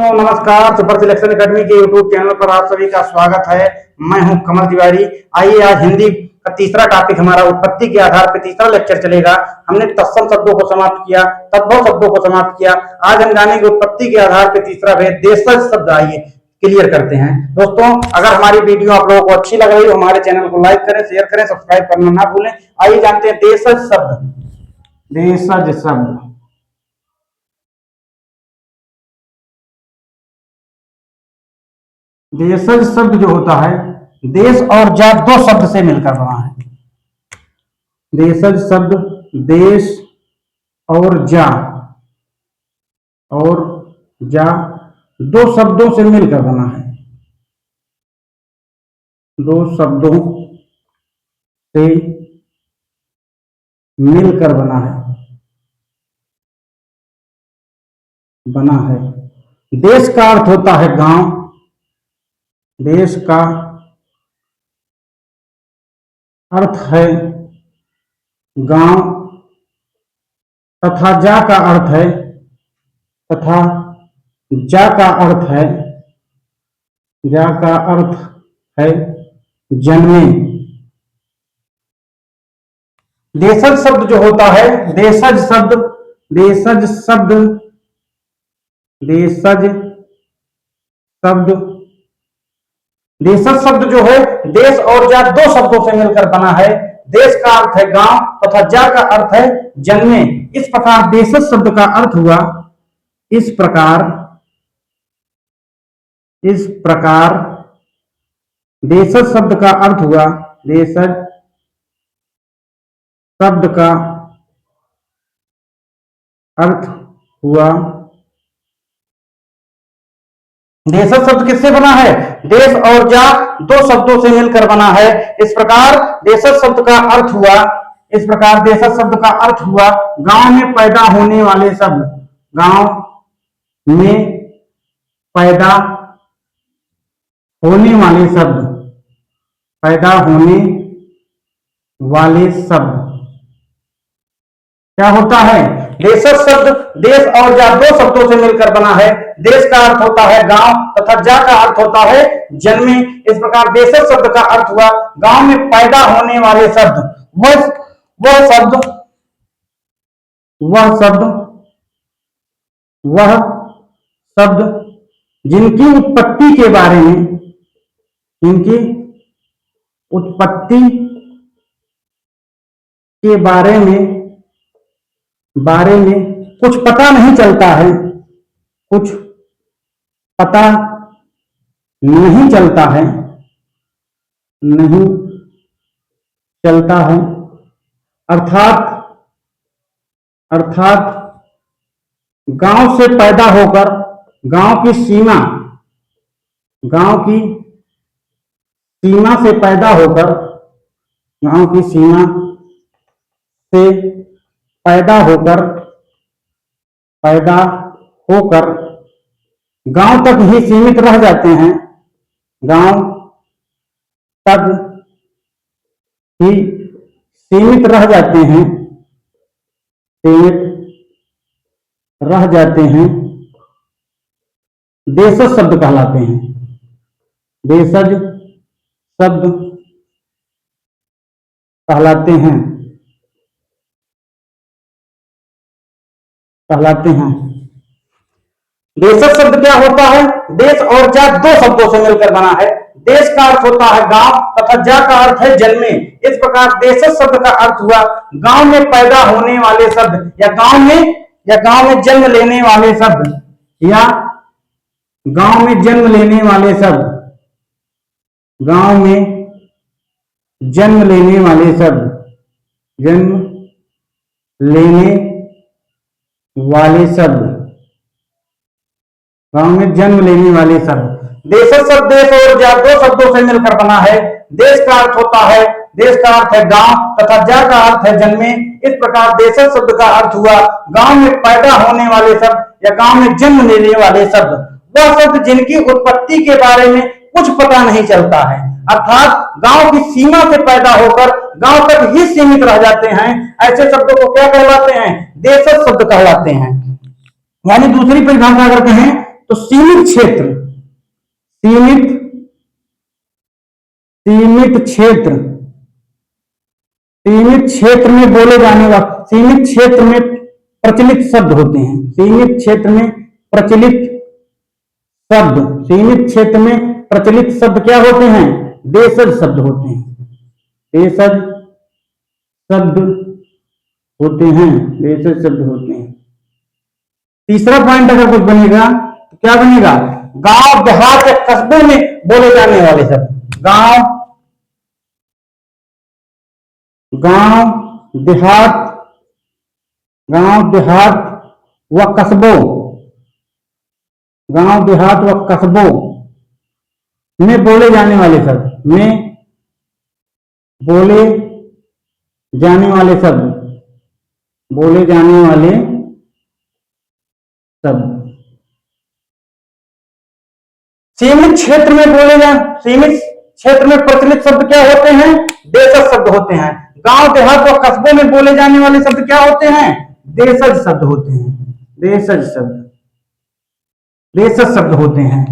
दोस्तों नमस्कार। Super selection academy के यूट्यूब चैनल पर आप सभी का स्वागत है। मैं हूं कमल तिवारी। आइए आज हिंदी का तीसरा टॉपिक हमारा उत्पत्ति के आधार पर तीसरा लेक्चर चलेगा। हमने तत्सम शब्दों को समाप्त किया, तद्भव शब्दों को समाप्त किया। आज हम जानेंगे उत्पत्ति के आधार पर तीसरा भेद देशज शब्द। आइए क्लियर करते हैं। दोस्तों अगर हमारी वीडियो आप लोगों को अच्छी लग रही हो हमारे चैनल को लाइक करें, शेयर करें, सब्सक्राइब करना ना भूलें। आइए जानते हैं देशज शब्द। देशज शब्द देशज शब्द जो होता है देश और जा दो शब्द से मिलकर बना है। देशज शब्द देश और जा दो शब्दों से मिलकर बना है। दो शब्दों से मिलकर बना है। देश का अर्थ होता है गांव, देश का अर्थ है गांव, तथा जा का अर्थ है जन्मे। देशज शब्द जो होता है देशज शब्द जो है देश और जा दो शब्दों से मिलकर बना है। देश का अर्थ है गांव तथा जा का अर्थ है जन्मे। इस प्रकार देशज शब्द का अर्थ हुआ इस प्रकार देशज शब्द का अर्थ हुआ देशज शब्द का अर्थ हुआ। देशज शब्द किससे बना है? देश और जा दो शब्दों से मिलकर बना है। इस प्रकार देशज शब्द का अर्थ हुआ गांव में पैदा होने वाले शब्द। गांव में पैदा होने वाले शब्द क्या होता है? देशज शब्द देश और जा दो शब्दों से मिलकर बना है। देश का अर्थ होता है गांव तथा जा का अर्थ होता है जन्मे। इस प्रकार देशज शब्द का अर्थ हुआ गांव में पैदा होने वाले शब्द। वह शब्द जिनकी उत्पत्ति के बारे में कुछ पता नहीं चलता है, अर्थात गांव से पैदा होकर गांव की सीमा से पैदा होकर गांव तक ही सीमित रह जाते हैं। देशज शब्द कहलाते हैं। देशज शब्द कहलाते हैं। देशज शब्द क्या होता है? देश और जा दो शब्दों से मिलकर बना है। देश का अर्थ होता है गांव तथा जा का अर्थ है जन्मे। इस प्रकार देशज शब्द का अर्थ हुआ गांव में पैदा होने वाले शब्द या गांव में जन्म लेने वाले शब्द गांव में जन्म लेने वाले शब्द। देशज शब्द देश और जा दो शब्दों से मिलकर बना है। देश का अर्थ है गांव तथा जा का अर्थ है जन्मे। इस प्रकार देशज शब्द का अर्थ हुआ गांव में पैदा होने वाले शब्द या गांव में जन्म लेने वाले शब्द। वह शब्द जिनकी उत्पत्ति के बारे में कुछ पता नहीं चलता है, अर्थात गांव की सीमा से पैदा होकर गांव तक ही सीमित रह जाते हैं। ऐसे शब्दों को क्या कहलाते हैं? देशज शब्द कहलाते हैं। यानी दूसरी परिभाषा अगर कहें तो सीमित क्षेत्र, सीमित सीमित क्षेत्र, सीमित क्षेत्र में बोले जाने वाले, सीमित क्षेत्र में प्रचलित शब्द होते हैं। सीमित क्षेत्र में प्रचलित शब्द, सीमित क्षेत्र में प्रचलित शब्द क्या होते हैं? देशज शब्द होते हैं। देशज शब्द होते हैं, देशज शब्द होते हैं। तीसरा पॉइंट अगर कुछ बनेगा तो क्या बनेगा? गांव देहात या कस्बों में बोले जाने वाले शब्द। गांव देहात, गांव देहात व कस्बों, गांव देहात व कस्बों में बोले जाने वाले शब्द, में बोले जाने वाले शब्द, बोले जाने वाले शब्द। सीमित क्षेत्र में बोले सीमित क्षेत्र में प्रचलित शब्द क्या होते हैं? देशज शब्द होते हैं। गांव देहात व कस्बों में बोले जाने वाले शब्द क्या होते हैं? देशज शब्द होते हैं। देशज शब्द, देशज शब्द होते हैं।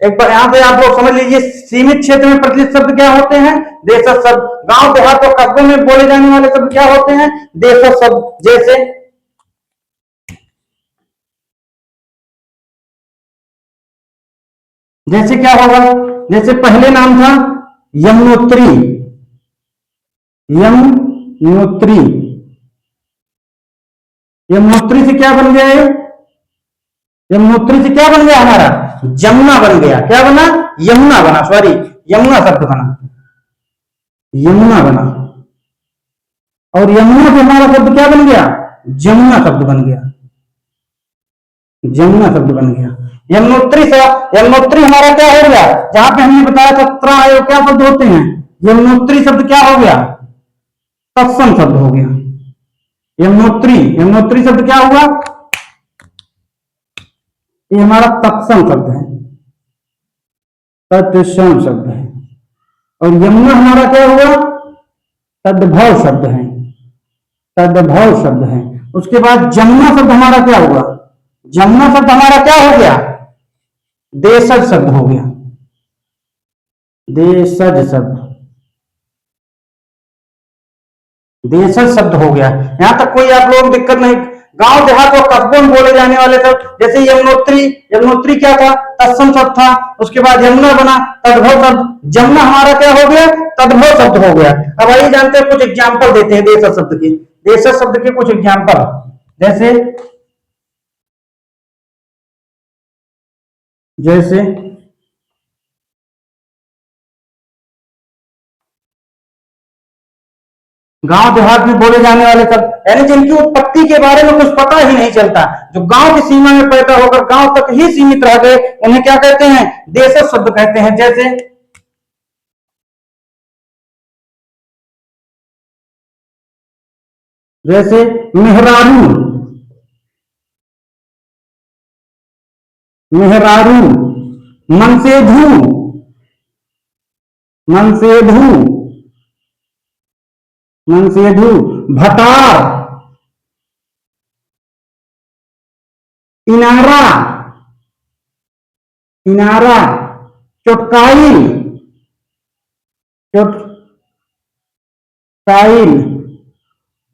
एक बार यहां से आप लोग समझ लीजिए, सीमित क्षेत्र में प्रचलित शब्द क्या होते हैं? देशज शब्द। गांव देहात व कस्बों में बोले जाने वाले शब्द क्या होते हैं? देशज शब्द। जैसे क्या होगा? जैसे पहले नाम था यमुनोत्री, यमुनोत्री, यमुनोत्री से क्या बन गया? यमुनोत्री से क्या बन गया हमारा? जमुना बन गया। क्या बना? यमुना बना, सॉरी यमुना शब्द बना, यमुना बना। और यमुना से हमारा शब्द क्या बन गया? जमुना शब्द बन गया, जमुना शब्द बन गया। यमुनोत्री से, यमुनोत्री हमारा क्या हो गया? जहां पे हमने बताया था त्र क्या शब्द होते हैं, यमुनोत्री शब्द क्या हो गया? तत्सम शब्द हो गया। यमुनोत्री, यमुनोत्री शब्द क्या हुआ? ये हमारा तत्सम शब्द है, तत्सम शब्द है। और यमुना हमारा क्या हुआ? तद्भव शब्द है, तद्भव शब्द है। उसके बाद जमुना शब्द हमारा क्या हुआ? जमुना शब्द हमारा क्या हो गया? देशज शब्द हो गया, देशज शब्द, देशज शब्द हो गया। यहां तक कोई आप लोगों को दिक्कत नहीं। गांव देहात और कस्बों में बोले जाने वाले शब्द, जैसे यमुनोत्री, यमुनोत्री क्या था? तत्सम शब्द था। उसके बाद यमुना बना तद्भव शब्द। जमुना हमारा क्या हो गया? तद्भव शब्द हो गया। अब आइए जानते हैं, कुछ एग्जाम्पल देते हैं देशज शब्द के, देशज शब्द के कुछ एग्जाम्पल। जैसे जैसे गांव देहात में बोले जाने वाले शब्द, यानी जिनकी उत्पत्ति के बारे में कुछ पता ही नहीं चलता, जो गांव की सीमा में पैदा होकर गांव तक ही सीमित रह गए, उन्हें क्या कहते हैं? देशज शब्द कहते हैं। जैसे मेहरारू, मेहरारू, मनसेधु, मनसेधु, मनसेधु, भतार, इनारा, इनारा, चोटकाइल, चोटकाइल।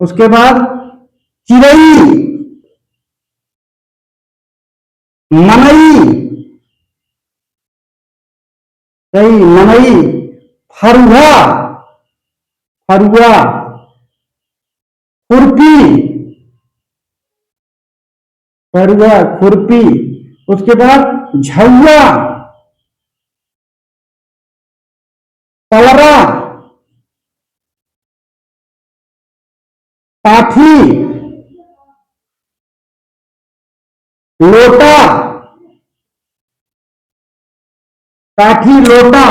उसके बाद चिरई, मनई, मनई, फरुआ, फरुआ, खुरपी, फरुआ, खुरपी। उसके बाद झौआ, पलरा, पाठी, लोटा, काठी, लोटा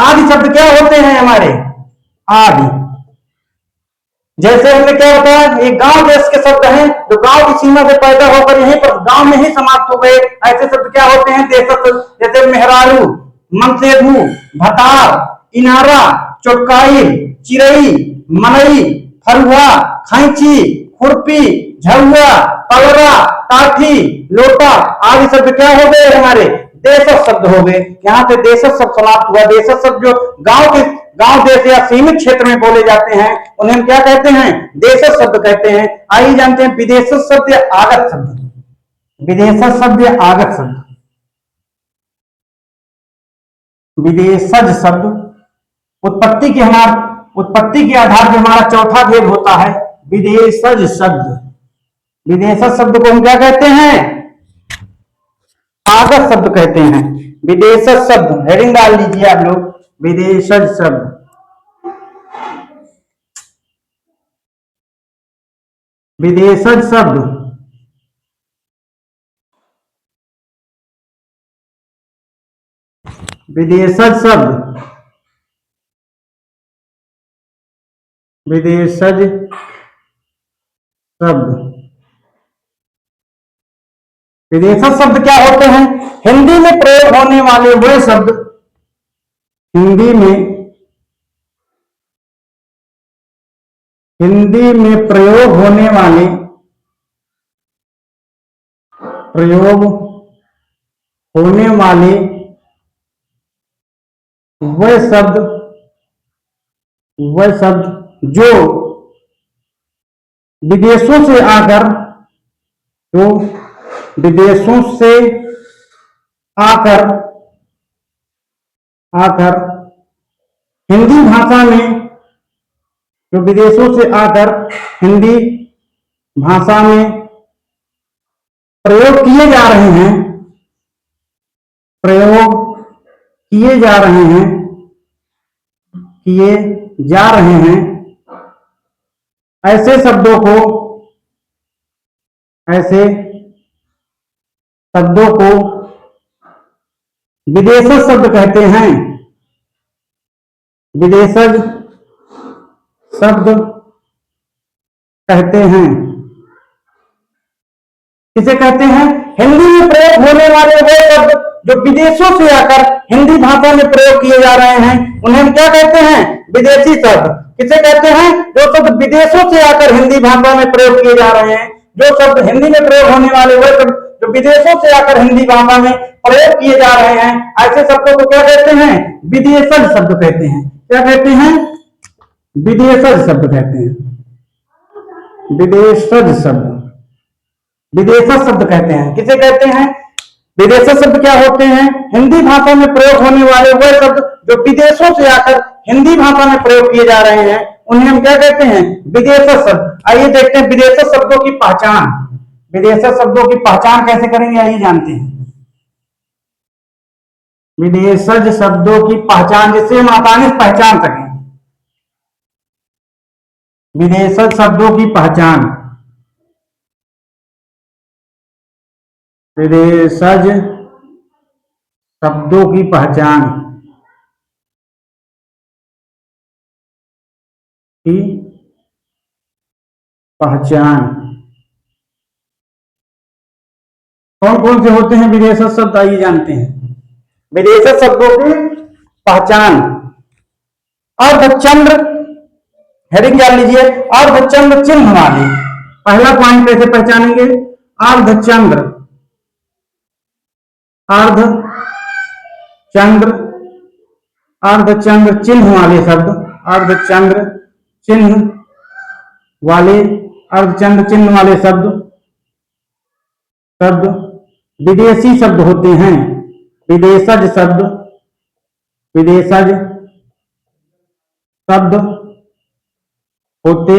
आदि शब्द क्या होते हैं हमारे? आदि। जैसे हमने क्या बताया, ये गांव देश के शब्द हैं जो गांव की सीमा से पैदा होकर यहीं पर गांव में ही समाप्त हो गए। ऐसे शब्द क्या होते हैं? देशज। जैसे मेहरारू, मनसेधु, भतार, इनारा, चोटकाई, चिरई, मनई, फरुआ, खैंची, खुरपी, झौआ, पलरा काठी, लोटा आदि शब्द क्या हो गए हमारे देशज शब्द हो गए। यहाँ से देशज शब्द समाप्त हुआ। देशज शब्द जो गांव देश या सीमित क्षेत्र में बोले जाते हैं उन्हें हम क्या कहते हैं, देशज शब्द कहते हैं। आइए जानते हैं विदेशज शब्द या आगत शब्द। विदेशज शब्द या आगत शब्द। विदेशज शब्द उत्पत्ति के आधार पर हमारा चौथा भेद होता है विदेशज शब्द। विदेशज शब्द को हम क्या कहते हैं, आगत शब्द कहते हैं। विदेशज शब्द हेडिंग डाल लीजिए आप लोग, विदेशज शब्द। विदेशज शब्द विदेशज शब्द विदेशज शब्द विदेशज शब्द क्या होते हैं, हिंदी में प्रयोग होने वाले वे शब्द, हिंदी में प्रयोग होने वाले वह शब्द जो विदेशों से आकर हिंदी भाषा में, जो विदेशों से आकर हिंदी भाषा में प्रयोग किए जा रहे हैं ऐसे शब्दों को विदेशज शब्द कहते हैं। विदेशज शब्द कहते हैं। किसे कहते हैं, हिंदी में प्रयोग होने वाले वो शब्द जो विदेशों से आकर हिंदी भाषा में प्रयोग किए जा रहे हैं उन्हें हम क्या कहते हैं, विदेशी शब्द। किसे कहते हैं, जो शब्द विदेशों से आकर हिंदी भाषा में प्रयोग किए जा रहे हैं। जो शब्द हिंदी में प्रयोग होने वाले वो शब्द जो विदेशों से आकर हिंदी भाषा में प्रयोग किए जा रहे हैं ऐसे शब्दों को क्या कहते हैं, विदेशज शब्द कहते हैं। क्या कहते हैं, विदेशज शब्द कहते हैं। विदेशज शब्द कहते हैं। किसे कहते हैं, विदेशज शब्द क्या होते हैं, हिंदी भाषा में प्रयोग होने वाले वो शब्द जो विदेशों से आकर हिंदी भाषा में प्रयोग किए जा रहे हैं उन्हें हम क्या कहते हैं, विदेशज शब्द। आइए देखते हैं विदेशज शब्दों की पहचान। विदेशज शब्दों की पहचान कैसे करेंगे, आइए जानते हैं। विदेशज शब्दों की पहचान जिससे हम आसानी से पहचान सकें। विदेशज शब्दों की पहचान। विदेशज शब्दों की पहचान कौन कौन से होते हैं विदेशज शब्द, आइए जानते हैं। विदेशज शब्दों की पहचान। अर्धचंद्र हेडिंग जान लीजिए, अर्धचंद्र चिन्ह वाले। पहला पॉइंट कैसे पहचानेंगे, अर्धचंद्र चिन्ह वाले शब्द। अर्धचंद्र चिन्ह वाले शब्द विदेशी शब्द होते हैं। विदेशज शब्द होते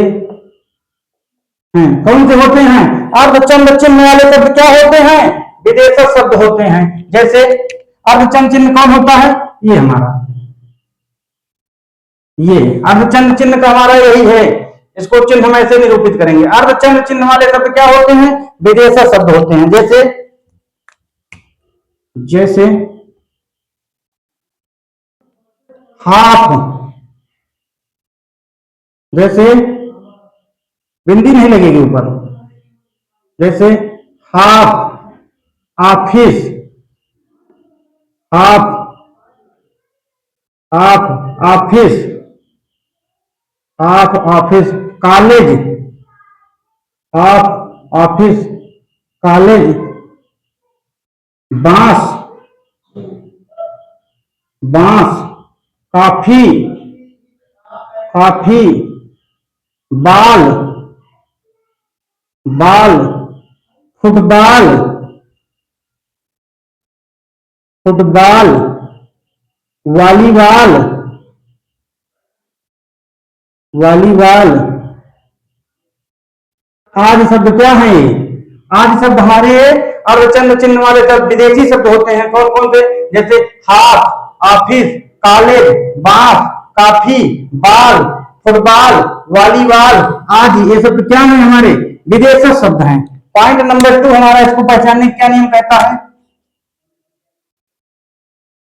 हैं। कौन से होते हैं, अर्धचंद्र चिन्ह वाले शब्द क्या होते हैं, विदेशज शब्द होते हैं। जैसे अर्धचंद्र चिन्ह कौन होता है, ये हमारा, ये अर्धचंद्र चिन्ह का हमारा यही है। इसको चिन्ह हम ऐसे निरूपित करेंगे। अर्धचंद्र चिन्ह वाले शब्द क्या होते हैं, विदेशज शब्द होते हैं। जैसे हाफ, जैसे बिंदी नहीं लगेगी ऊपर, जैसे half office, half office college, half office college, बांस, बांस, काफी, काफी, बाल, बाल, फुटबॉल, फुटबॉल, वॉलीबॉल, वॉलीबॉल। आदि शब्द क्या है? आदि शब्द हमारे अर्धचंद चिन्ह वाले शब्द विदेशी शब्द होते हैं। कौन कौन से? जैसे हाथ, ऑफिस, कॉलेज, बांस, काफी, बाल, फुटबॉल, वॉलीबॉल आदि ये शब्द क्या है? हमारे विदेशी शब्द हैं। पॉइंट नंबर 2 हमारा, इसको पहचानने क्या नियम कहता है?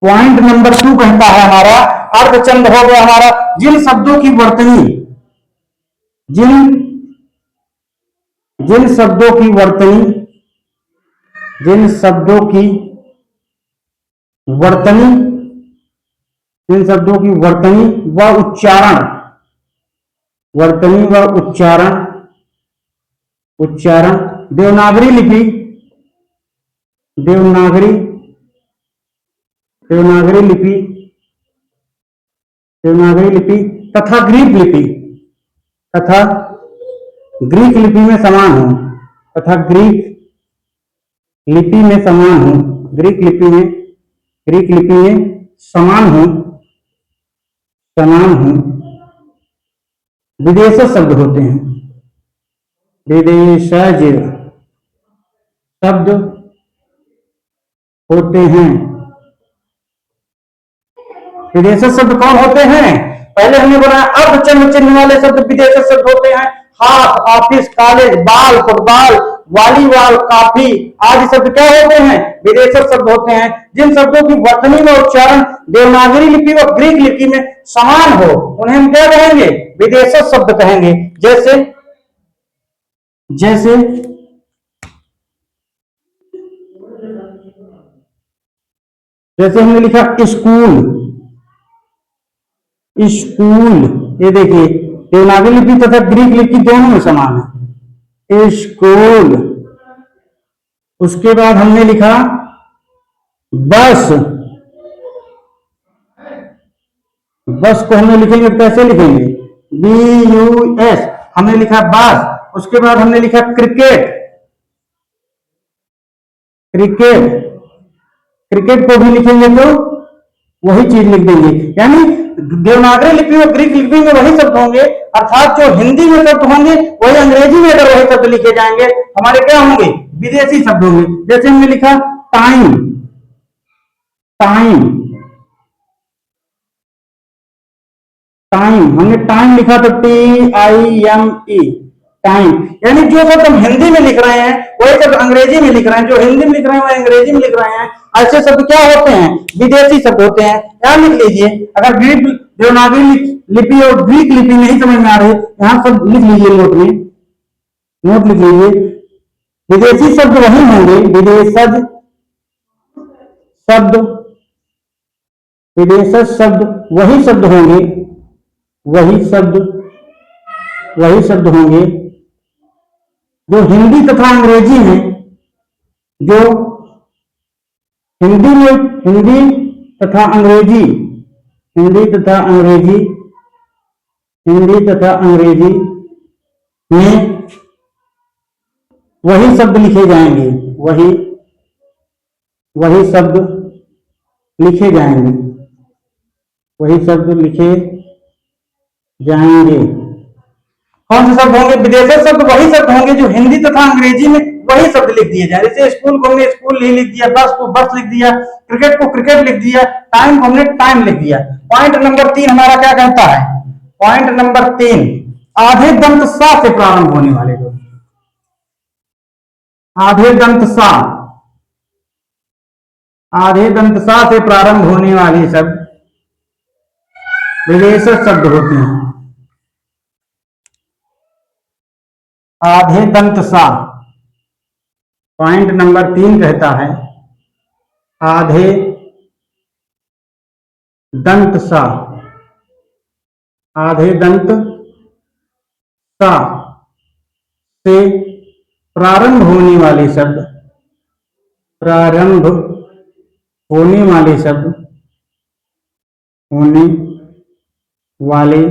पॉइंट नंबर 2 कहता है हमारा, अर्धचंद हो गया हमारा जिन शब्दों की वर्तनी, जिन जिन शब्दों की वर्तनी, जिन शब्दों की वर्तनी, जिन शब्दों की वर्तनी व उच्चारण, वर्तनी व उच्चारण, उच्चारण देवनागरी लिपि, देवनागरी, देवनागरी लिपि, देवनागरी लिपि तथा ग्रीक लिपि, तथा ग्रीक लिपि में समान हो, तथा ग्रीक लिपि में समान हो, ग्रीक लिपि में, ग्रीक लिपि में समान हो, समान हो विदेश शब्द होते हैं, विदेशज शब्द होते हैं। विदेशी शब्द कौन होते हैं? पहले हमने बोला अर्धचंद चिन्ह वाले शब्द विदेशी शब्द होते हैं। हाथ, ऑफिस, कॉलेज, बाल, फुटबॉल, वॉलीबॉल, काफी आदि शब्द क्या होते हैं? विदेशी शब्द होते हैं। जिन शब्दों की वर्तनी व उच्चारण देवनागरी लिपि व ग्रीक लिपि में समान हो उन्हें हम क्या कहेंगे? विदेशी शब्द कहेंगे। जैसे जैसे जैसे हमने लिखा स्कूल, स्कूल, ये देखिए देवनागरी लिपि तथा ग्रीक लिपि दोनों में समान है, स्कूल। उसके बाद हमने लिखा बस, बस को हमने लिखेंगे कैसे लिखेंगे? BUS हमने लिखा बस। उसके बाद हमने लिखा क्रिकेट, क्रिकेट, क्रिकेट को भी लिखेंगे तो वही चीज लिख देंगे। यानी देवनागरी लिपि और ग्रीक लिपि में वही शब्द होंगे, अर्थात जो हिंदी में शब्द होंगे वही अंग्रेजी में अगर वही शब्द लिखे जाएंगे हमारे क्या होंगे? विदेशी शब्द होंगे। जैसे हमने लिखा टाइम, टाइम, टाइम हमने टाइम लिखा तो TIME, टाइम। यानी जो शब्द हम हिंदी में लिख रहे हैं वही शब्द अंग्रेजी में लिख रहे हैं, जो हिंदी में लिख रहे हैं वही अंग्रेजी में लिख रहे हैं। ऐसे शब्द क्या होते हैं? विदेशी शब्द होते हैं। क्या लिख लीजिए, अगर ग्रीक देवनागरी लिपि और ग्रीक लिपि नहीं समझ में आ रही यहां सब लिख लीजिए, नोट में, नोट लिख लीजिए। विदेशी शब्द वही होंगे, विदेशज शब्द, विदेशज शब्द वही शब्द होंगे, वही शब्द, वही शब्द होंगे जो हिंदी तथा अंग्रेजी में, जो हिंदी में, हिंदी तथा अंग्रेजी, हिंदी तथा अंग्रेजी, हिंदी तथा अंग्रेजी में वही शब्द लिखे जाएंगे, वही, वही शब्द लिखे जाएंगे, वही शब्द लिखे जाएंगे। कौन से शब्द होंगे? विदेशी शब्द वही शब्द होंगे जो हिंदी तथा अंग्रेजी में वही शब्द लिख दिए जाए। जैसे स्कूल को हमने स्कूल नहीं लिख दिया, बस को बस लिख दिया, क्रिकेट को क्रिकेट लिख दिया, टाइम को हमने टाइम लिख दिया। पॉइंट नंबर 3 हमारा क्या कहता है? पॉइंट नंबर 3, आधे दंत सा से प्रारंभ होने वाले लोग, आधे दंत सा, आधे दंत सा से प्रारंभ होने वाले शब्द विदेशी शब्द होते हैं। आधे दंत सा, पॉइंट नंबर 3 कहता है आधे दंत सा, आधे दंत सा से प्रारंभ होने वाले शब्द, प्रारंभ होने वाले शब्द, होने वाले,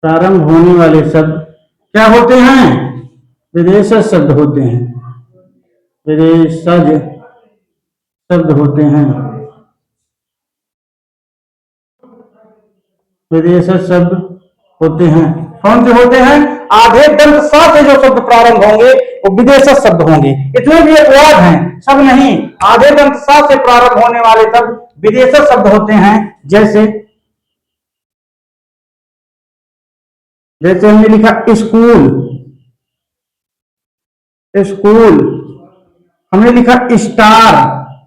प्रारंभ होने वाले शब्द क्या होते हैं? विदेशज शब्द होते हैं, विदेशज शब्द होते हैं, विदेशज शब्द होते हैं। कौन से होते हैं? आधे दंत सा से जो शब्द प्रारंभ होंगे वो विदेशज शब्द होंगे। इतने भी अपवाद हैं, सब नहीं। आधे दंत सा से प्रारंभ होने वाले शब्द विदेशज शब्द होते हैं। जैसे हमने लिखा स्कूल, स्कूल, हमने लिखा स्टार,